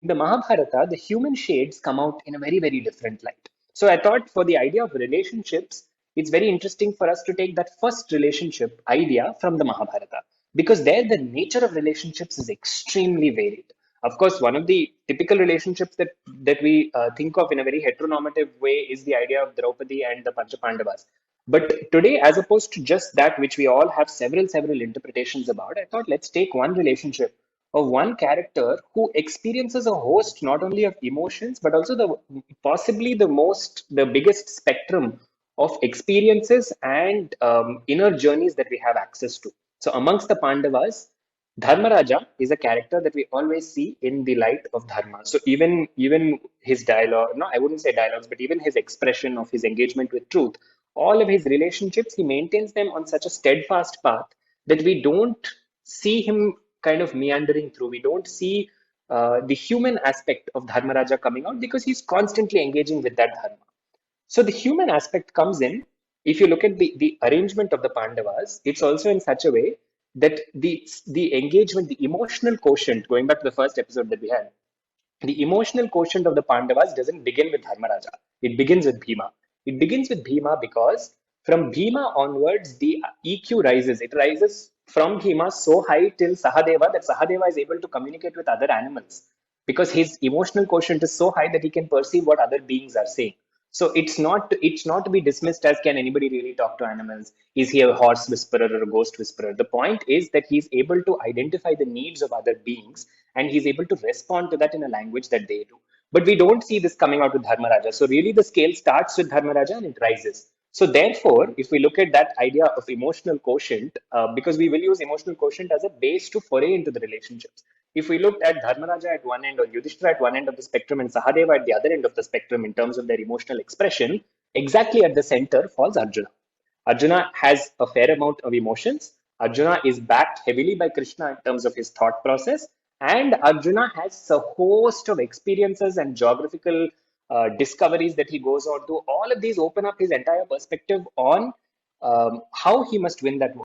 In the Mahabharata, the human shades come out in a very, very different light. So I thought for the idea of relationships, it's very interesting for us to take that first relationship idea from the Mahabharata, because there the nature of relationships is extremely varied. Of course, one of the typical relationships that we think of in a very heteronormative way is the idea of Draupadi and the Panchapandavas. But today, as opposed to just that, which we all have several interpretations about, I thought let's take one relationship of one character who experiences a host not only of emotions but also the possibly the biggest spectrum of experiences and inner journeys that we have access to. So amongst the Pandavas, Dharmaraja is a character that we always see in the light of dharma. So even his dialogue, no, I wouldn't say dialogues, but even his expression of his engagement with truth, all of his relationships, he maintains them on such a steadfast path that we don't see him kind of meandering through. We don't see the human aspect of Dharmaraja coming out because he's constantly engaging with that dharma. So the human aspect comes in. If you look at the arrangement of the Pandavas, it's also in such a way that the engagement, the emotional quotient, going back to the first episode that we had, the emotional quotient of the Pandavas doesn't begin with Dharmaraja. It begins with Bhima. It begins with Bhima because from Bhima onwards, the EQ rises. It rises from Bhima so high till Sahadeva that Sahadeva is able to communicate with other animals because his emotional quotient is so high that he can perceive what other beings are saying. So it's not to be dismissed as can anybody really talk to animals? Is he a horse whisperer or a ghost whisperer? The point is that he's able to identify the needs of other beings and he's able to respond to that in a language that they do. But we don't see this coming out with Dharmaraja. So really the scale starts with Dharmaraja and it rises. So therefore, if we look at that idea of emotional quotient, because we will use emotional quotient as a base to foray into the relationships. If we looked at Dharmaraja at one end or Yudhishthira at one end of the spectrum and Sahadeva at the other end of the spectrum in terms of their emotional expression, exactly at the center falls Arjuna. Arjuna has a fair amount of emotions. Arjuna is backed heavily by Krishna in terms of his thought process. And Arjuna has a host of experiences and geographical discoveries that he goes on to. All of these open up his entire perspective on how he must win that war.